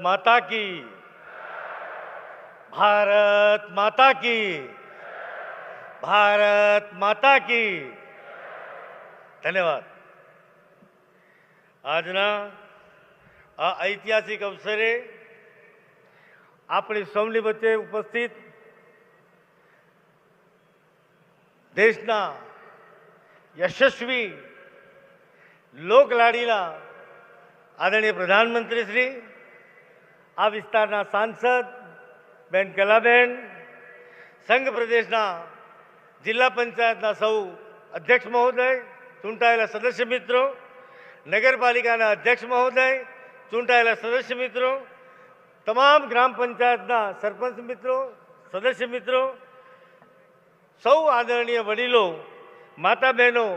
माता की, भारत माता की, भारत माता की। धन्यवाद। આજના આ ઐતિહાસિક અવસરે આપણી સૌની વચ્ચે ઉપસ્થિત દેશના યશસ્વી લોકલાડીલા આદરણીય પ્રધાનમંત્રી શ્રી, આ વિસ્તારના સાંસદ બેન કલાબેન, સંઘ પ્રદેશના જિલ્લા પંચાયતના સૌ અધ્યક્ષ મહોદય, ચૂંટાયેલા સદસ્ય મિત્રો, નગરપાલિકાના અધ્યક્ષ મહોદય, ચૂંટાયેલા સદસ્ય મિત્રો, તમામ ગ્રામ પંચાયતના સરપંચ મિત્રો, સદસ્ય મિત્રો, સૌ આદરણીય વડીલો, માતા બહેનો,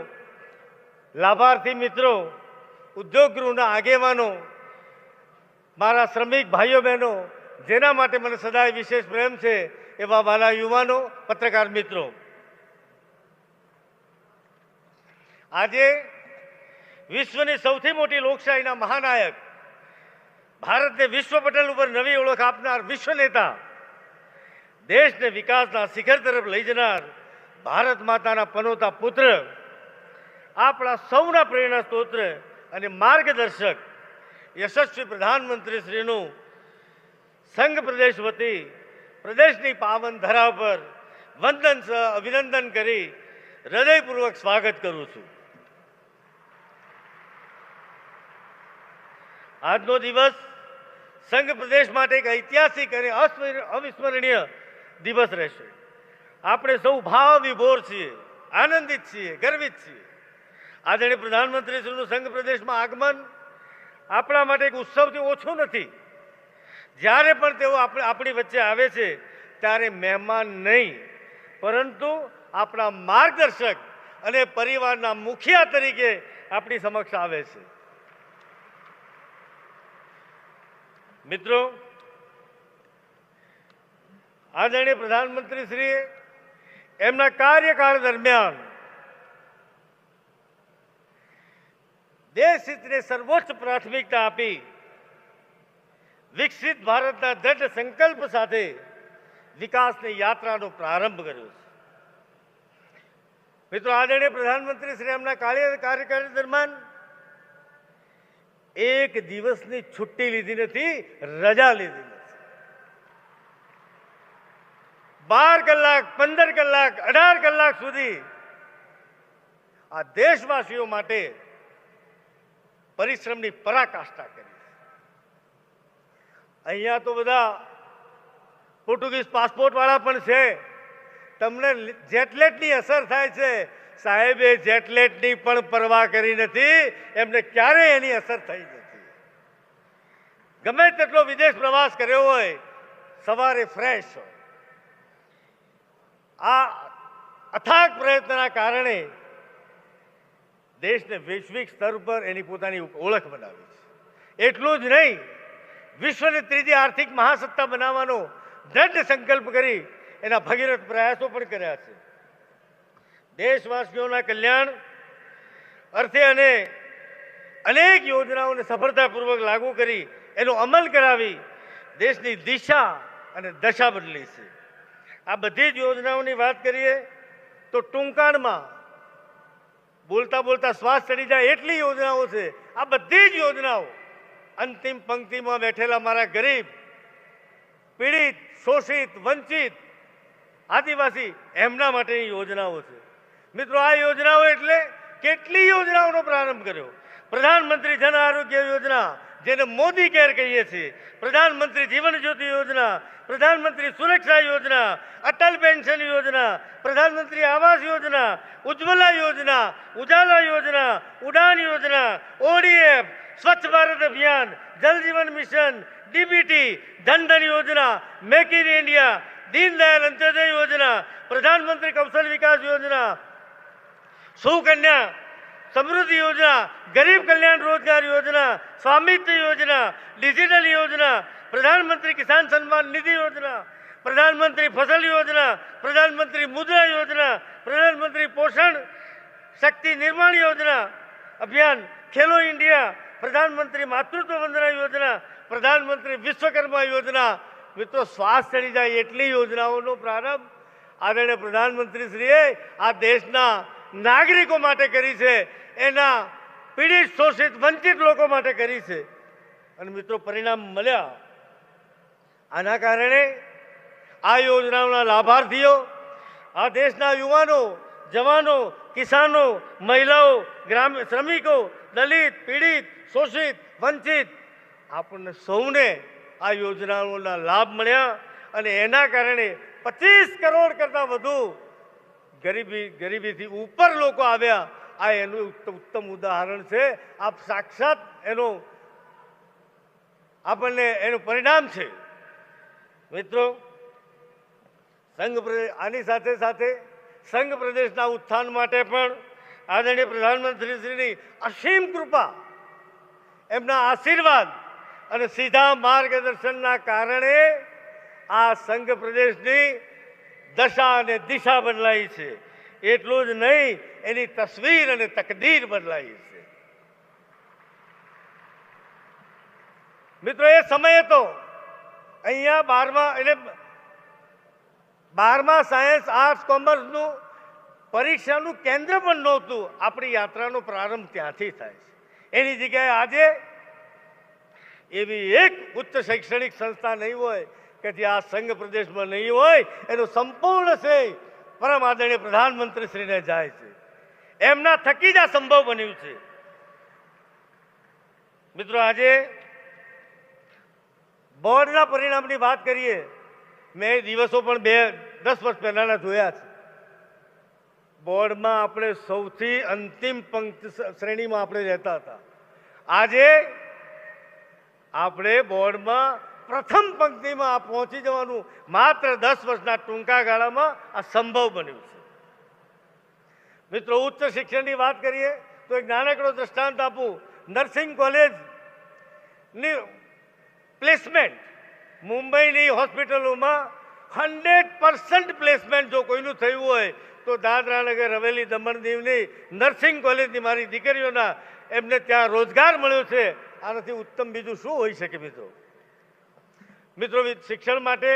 લાભાર્થી મિત્રો, ઉદ્યોગ ગૃહના આગેવાનો, મારા શ્રમિક ભાઈઓ બહેનો, જેના માટે મને સદાય વિશેષ પ્રેમ છે એવા વાલા યુવાનો, પત્રકાર મિત્રો, આજે વિશ્વની સૌથી મોટી લોકશાહીના મહાનાયક, ભારતને વિશ્વ પટલ ઉપર નવી ઓળખ આપનાર વિશ્વ નેતા, દેશને વિકાસના શિખર તરફ લઈ જનાર ભારત માતાના પનોતા પુત્ર, આપણા સૌના પ્રેરણા સ્ત્રોત્ર અને માર્ગદર્શક યશસ્વી પ્રધાનમંત્રી શ્રીનું સંઘ પ્રદેશ વતી પ્રદેશની પાવન ધરા પર વંદન સહ અભિનંદન કરી હૃદયપૂર્વક સ્વાગત કરું છું। આજનો દિવસ સંઘ પ્રદેશ માટે એક ઐતિહાસિક અને અવિસ્મરણીય દિવસ રહેશે। આપણે સૌ ભાવ વિભોર છીએ, આનંદિત છીએ, ગર્વિત છીએ। આદરણીય પ્રધાનમંત્રી શ્રીનું સંઘ પ્રદેશમાં આગમન આપણા માટે એક ઉત્સવથી ઓછું નથી। જ્યારે પણ તેઓ આપણી વચ્ચે આવે છે ત્યારે મહેમાન નહીં, પરંતુ આપણા માર્ગદર્શક અને પરિવારના મુખિયા તરીકે આપણી સમક્ષ આવે છે। મિત્રો, આદરણીય પ્રધાનમંત્રી શ્રીએ એમના કાર્યકાળ દરમિયાન દેશ હિતને સર્વોચ્ચ પ્રાથમિકતા આપી વિકસિત ભારતના દ્રઢ સંકલ્પ સાથે વિકાસની યાત્રાનો પ્રારંભ કર્યો છે। મિત્રો, આદરણીય પ્રધાનમંત્રી શ્રી એમના કાર્યકાળ દરમિયાન એક દિવસની છુટ્ટી લીધી નથી, રજા લીધી નથી। 12 કલાક, 15 કલાક, 18 કલાક સુધી આ દેશવાસીઓ માટે પરિશ્રમની પરાકાષ્ઠા કરી। અહીંયા તો બધા પોર્ટુગીઝ પાસપોર્ટ વાળા પણ છે। તમને જેટલેટની અસર થાય છે, સાહેબે જેટલેટની પણ પરવા કરી નથી, એમને ક્યારેય એની અસર થઈ નથી। ગમે તેટલો વિદેશ પ્રવાસ કર્યો હોય, સવારે ફ્રેશ હોય। આ અથાગ પ્રયત્નના કારણે દેશને વૈશ્વિક સ્તર પર એની પોતાની ઓળખ બનાવી છે। એટલું જ નહીં, વિશ્વની ત્રીજી આર્થિક મહાસત્તા બનાવવાનો દ્રઢ સંકલ્પ કરી એના ભગીરથ પ્રયાસો પણ કર્યા છે। દેશવાસીઓના કલ્યાણ અર્થે અને અનેક યોજનાઓને સફળતાપૂર્વક લાગુ કરી એનો અમલ કરાવી દેશની દિશા અને દશા બદલી છે। આ બધી જ યોજનાઓની વાત કરીએ તો ટૂંકાણમાં બોલતા બોલતા શ્વાસ ચડી જાય એટલી યોજનાઓ છે। આ બધી જ યોજનાઓ અંતિમ પંક્તિમાં બેઠેલા મારા ગરીબ, પીડિત, શોષિત, વંચિત, આદિવાસી એમના માટેની યોજનાઓ છે। મિત્રો, આ યોજનાઓ એટલે કેટલી યોજનાઓનો પ્રારંભ કર્યો। પ્રધાનમંત્રી જન આરોગ્ય યોજના, જેને મોદી કેર કહીએ છીએ, પ્રધાનમંત્રી જીવન જ્યોતિ યોજના, પ્રધાનમંત્રી સુરક્ષા યોજના, અટલ પેન્શન યોજના, પ્રધાનમંત્રી આવાસ યોજના, ઉજ્જવલા યોજના, ઉજાલા યોજના, ઉડાન યોજના, ઓડીએફ, સ્વચ્છ ભારત અભિયાન, જલ જીવન મિશન, ડીબીટી, ધન ધન યોજના, મેક ઇન ઇન્ડિયા, દીનદયાલ અંત્યોદય યોજના, પ્રધાનમંત્રી કૌશલ વિકાસ યોજના, સુકન્યા સમૃદ્ધિ યોજના, ગરીબ કલ્યાણ રોજગાર યોજના, સ્વામિત્વ યોજના, ડિજિટલ યોજના, प्रधानमंत्री किसान सम्मान निधि योजना, प्रधानमंत्री फसल योजना, प्रधानमंत्री मुद्रा योजना, प्रधानमंत्री पोषण शक्ति निर्माण योजना अभियान, खेलो इंडिया, प्रधानमंत्री मातृत्व वंदना योजना, પ્રધાનમંત્રી વિશ્વકર્મા યોજના, મિત્રો શ્વાસ ચડી જાય એટલી યોજનાઓનો પ્રારંભ આદરણીય પ્રધાનમંત્રીશ્રીએ આ દેશના નાગરિકો માટે કરી છે, એના પીડિત શોષિત વંચિત લોકો માટે કરી છે અને મિત્રો પરિણામ મળ્યા. આના કારણે આ યોજનાઓના લાભાર્થીઓ આ દેશના યુવાનો, જવાનો, કિસાનો, મહિલાઓ, શ્રમિકો, દલિત, પીડિત, શોષિત, વંચિત આપણને સૌને આ યોજનાઓના લાભ મળ્યા અને એના કારણે 25 કરોડ કરતાં વધુ ગરીબીથી ઉપર લોકો આવ્યા. આ એનું ઉત્તમ ઉદાહરણ છે. આપ સાક્ષાત આપણને એનું પરિણામ છે. મિત્રો, આની સાથે સાથે સંઘ પ્રદેશના ઉત્થાન માટે પણ આદરણીય પ્રધાનમંત્રીશ્રીની અસીમ કૃપા, એમના આશીર્વાદ અને સીધા માર્ગદર્શનના કારણે આ સંઘ પ્રદેશની દશા અને દિશા બદલાઈ છે. એટલું જ નહીં, એની તસવીર અને તકદીર બદલાઈ છે. મિત્રો, એ સમયે તો અહીંયા 12મા સાયન્સ આર્ટ્સ કોમર્સનું પરીક્ષાનું કેન્દ્ર પણ નહોતું. આપણી યાત્રાનો પ્રારંભ ત્યાંથી થાય છે. એની જગ્યાએ આજે એવી એક ઉચ્ચ શૈક્ષણિક સંસ્થા નહીં હોય કે જે આ સંઘ પ્રદેશમાં નહીં હોય. એનું સંપૂર્ણ શ્રેય પરમ આદરણીય પ્રધાનમંત્રીશ્રીને જાય છે. એમના થકી જ આ સંભવ બન્યું છે. મિત્રો, આજે બોર્ડના પરિણામની વાત કરીએ. મેં દિવસો પણ 10 વર્ષ પહેલાના જોયા છે. બોર્ડમાં આપણે સૌથી અંતિમ પંક્તિ શ્રેણીમાં આપણે રહેતા હતા. આજે આપણે બોર્ડમાં પ્રથમ પંક્તિમાં પહોંચી જવાનું માત્ર 10 વર્ષના ટૂંકા ગાળામાં આ સંભવ બન્યું છે. મિત્રો, ઉચ્ચ શિક્ષણની વાત કરીએ તો એક નાનકડો દ્રષ્ટાંત આપું. નર્સિંગ કોલેજની પ્લેસમેન્ટ મુંબઈની હોસ્પિટલોમાં 100% પ્લેસમેન્ટ જો કોઈનું થયું હોય તો દાદરા નગર હવેલી, દમણ દીવની નર્સિંગ કોલેજની મારી દીકરીઓના એમને ત્યાં રોજગાર મળ્યો છે. આનાથી ઉત્તમ બીજું શું હોઈ શકે? મિત્રો, શિક્ષણ માટે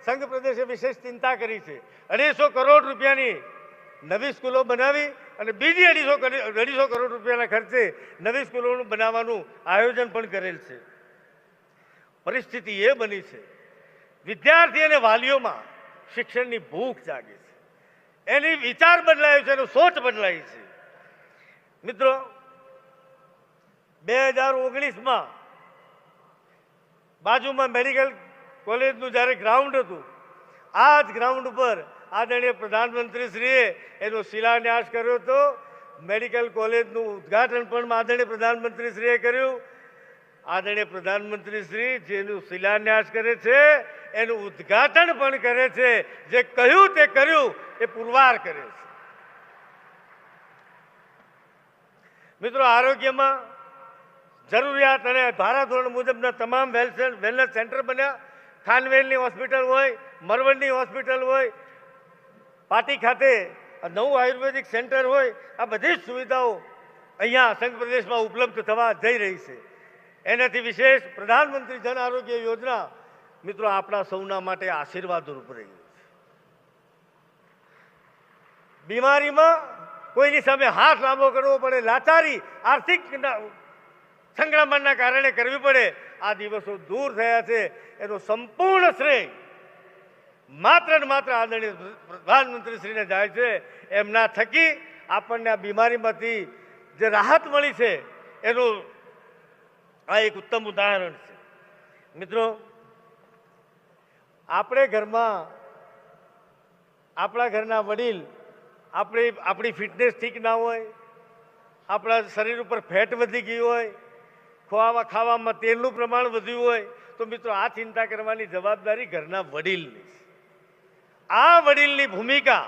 સંઘ પ્રદેશે વિશેષ ચિંતા કરી છે. 250 કરોડ રૂપિયાની નવી સ્કૂલો બનાવી અને બીજી 250 કરોડ રૂપિયાના ખર્ચે નવી સ્કૂલોનું બનાવવાનું આયોજન પણ કરેલ છે. પરિસ્થિતિ એ બની છે, વિદ્યાર્થી અને વાલીઓમાં શિક્ષણની ભૂખ જાગી છે. એની વિચાર બદલાયો છે, એનું સોચ બદલાઈ છે. મિત્રો, 2019માં બાજુમાં મેડિકલ કોલેજનું જ્યારે ગ્રાઉન્ડ હતું, આ જ ગ્રાઉન્ડ ઉપર આદરણીય પ્રધાનમંત્રીશ્રીએ એનો શિલાન્યાસ કર્યો હતો. મેડિકલ કોલેજનું ઉદ્ઘાટન પણ આદરણીય પ્રધાનમંત્રીશ્રીએ કર્યું. આદરણીય પ્રધાનમંત્રીશ્રી જેનું શિલાન્યાસ કરે છે એનું ઉદ્ઘાટન પણ કરે છે. જે કહ્યું તે કર્યું એ પુરવાર કરે છે. મિત્રો, આરોગ્યમાં જરૂરિયાત અને ધારાધોરણ મુજબના તમામ વેલનેસ સેન્ટર બન્યા. ખાનવેલની હોસ્પિટલ હોય, મરવડની હોસ્પિટલ હોય, પાટી ખાતે નવું આયુર્વેદિક સેન્ટર હોય, આ બધી જ સુવિધાઓ અહીંયા સંઘ પ્રદેશમાં ઉપલબ્ધ થવા જઈ રહી છે. એનાથી વિશેષ પ્રધાનમંત્રી જન આરોગ્ય યોજના મિત્રો આપણા સૌના માટે આશીર્વાદરૂપ રહી છે. બીમારીમાં કોઈની સામે હાથ લાંબો કરવો પડે, લાચારી આર્થિક સંકળામણના કારણે કરવી પડે, આ દિવસો દૂર થયા છે. એનો સંપૂર્ણ શ્રેય માત્ર ને માત્ર આદરણીય પ્રધાનમંત્રીશ્રીને જાય છે. એમના થકી આપણને આ બીમારીમાંથી જે રાહત મળી છે એનું આ એક ઉત્તમ ઉદાહરણ છે. મિત્રો, આપણે ઘરમાં આપણા ઘરના વડીલ આપણી ફિટનેસ ઠીક ના હોય, આપણા શરીર ઉપર ફેટ વધી ગઈ હોય, ખાવામાં તેલનું પ્રમાણ વધ્યું હોય તો મિત્રો આ ચિંતા કરવાની જવાબદારી ઘરના વડીલની છે. આ વડીલની ભૂમિકા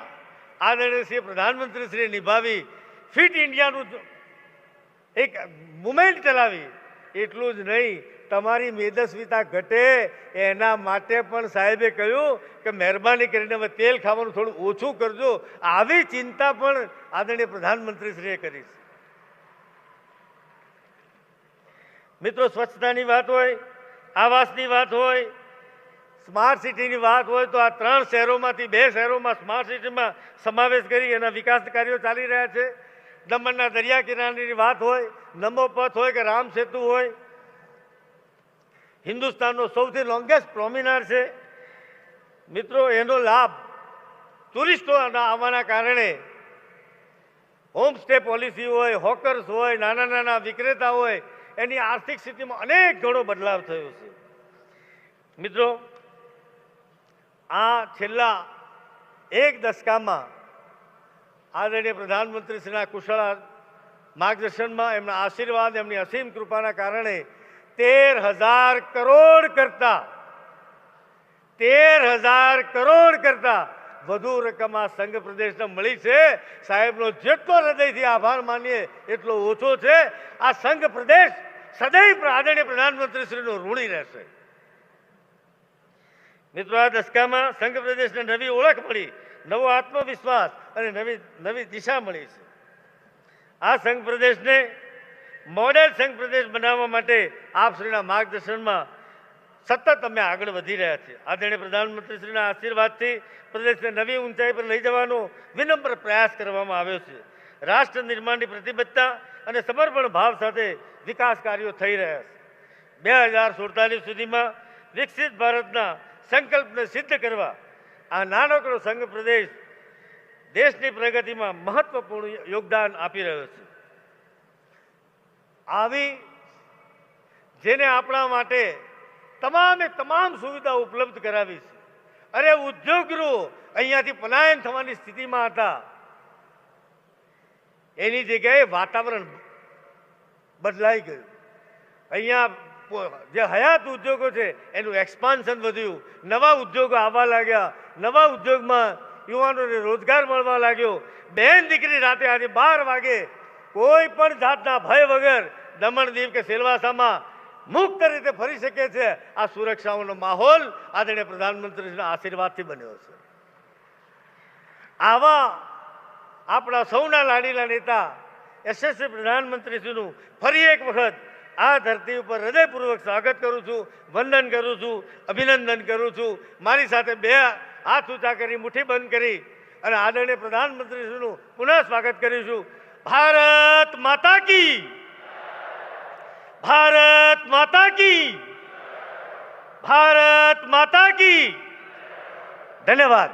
આદરણીય શ્રી પ્રધાનમંત્રીશ્રીએ નિભાવી, ફિટ ઇન્ડિયાનું એક મુવમેન્ટ ચલાવી. એટલું જ નહીં, તમારી મેદસ્વીતા ઘટે એના માટે પણ સાહેબે કહ્યું કે મહેરબાની કરીને હવે તેલ ખાવાનું થોડું ઓછું કરજો. આવી ચિંતા પણ આદરણીય પ્રધાનમંત્રીશ્રીએ કરી છે. મિત્રો, સ્વચ્છતાની વાત હોય આવાસની વાત હોય, સ્માર્ટ સિટીની વાત હોય, તો આ 3 શહેરોમાંથી 2 શહેરોમાં સ્માર્ટ સિટીમાં સમાવેશ કરી એના વિકાસ કાર્યો ચાલી રહ્યા છે. દમણના દરિયા કિનારાની વાત હોય, નમો પથ હોય કે રામ સેતુ હોય, હિન્દુસ્તાનનો સૌથી લોંગેસ્ટ પ્રોમિનાર છે. મિત્રો, એનો લાભ ટુરિસ્ટો આવવાના કારણે હોમસ્ટે પોલિસી હોય, હોકર્સ હોય, નાના નાના વિક્રેતા હોય, એની આર્થિક સ્થિતિમાં અનેક ગણો બદલાવ થયો છે. મિત્રો, આ છેલ્લા 1 દશકામાં આદરણીય પ્રધાનમંત્રીશ્રીના કુશળ માર્ગદર્શનમાં, એમના આશીર્વાદ, એમની અસીમ કૃપાના કારણે 13,000 કરોડ કરતા વધુ રકમ આ સંઘ પ્રદેશને મળી છે. સાહેબનો જેટલો હૃદયથી આભાર માનીએ એટલો ઓછો છે. આ સંઘ પ્રદેશ સદૈવ આદરણીય પ્રધાનમંત્રીશ્રીનો ઋણી રહેશે. મિત્રો, આ દશકામાં સંઘ પ્રદેશને નવી ઓળખ મળી, નવો આત્મવિશ્વાસ અને નવી દિશા મળી છે. આ સંઘ પ્રદેશને મોડેલ સંઘ પ્રદેશ બનાવવા માટે આપશ્રીના માર્ગદર્શનમાં સતત અમે આગળ વધી રહ્યા છીએ. આદરણીય પ્રધાનમંત્રીશ્રીના આશીર્વાદથી પ્રદેશને નવી ઊંચાઈ પર લઈ જવાનો વિનમ્ર પ્રયાસ કરવામાં આવ્યો છે. રાષ્ટ્ર નિર્માણની પ્રતિબદ્ધતા અને સમર્પણ ભાવ સાથે વિકાસ કાર્યો થઈ રહ્યા છે. 2047 સુધીમાં વિકસિત ભારતના સંકલ્પને સિદ્ધ કરવા આ નાનકડો સંઘ પ્રદેશ દેશની પ્રગતિમાં મહત્વપૂર્ણ યોગદાન આપી રહ્યો છે. આવી જેને આપણા માટે તમામ સુવિધાઓ ઉપલબ્ધ કરાવી છે. અરે, ઉદ્યોગગૃહો અહીંયાથી પલાયન થવાની સ્થિતિમાં હતા, એની જગ્યાએ વાતાવરણ બદલાઈ ગયું. અહીંયા જે હયાત ઉદ્યોગો છે એનું એક્સપાન્શન વધ્યું, નવા ઉદ્યોગો આવવા લાગ્યા, નવા ઉદ્યોગમાં યુવાનોને રોજગાર મળવા લાગ્યો. બહેન દીકરી રાતે આજે 12 વાગે કોઈ પણ જાતના ભય વગર દમણ દીવ કે સેલવાસામાં મુક્ત રીતે ફરી શકે છે. આ સુરક્ષાનો માહોલ આદરણીય પ્રધાનમંત્રીના આશીર્વાદથી બન્યો છે. આવા આપણા સૌના લાડીલા નેતા યશસ્વી પ્રધાનમંત્રીશ્રીનું ફરી એક વખત આ ધરતી ઉપર હૃદયપૂર્વક સ્વાગત કરું છું, વંદન કરું છું, અભિનંદન કરું છું. મારી સાથે 2 હાથ ઊંચા કરી, મુઠ્ઠી બંધ કરી અને આદરણીય પ્રધાનમંત્રીશ્રીનું પુનઃ સ્વાગત કરીશું. ભારત માતા કી, ભારત માતા કી, ભારત માતા કી. ધન્યવાદ.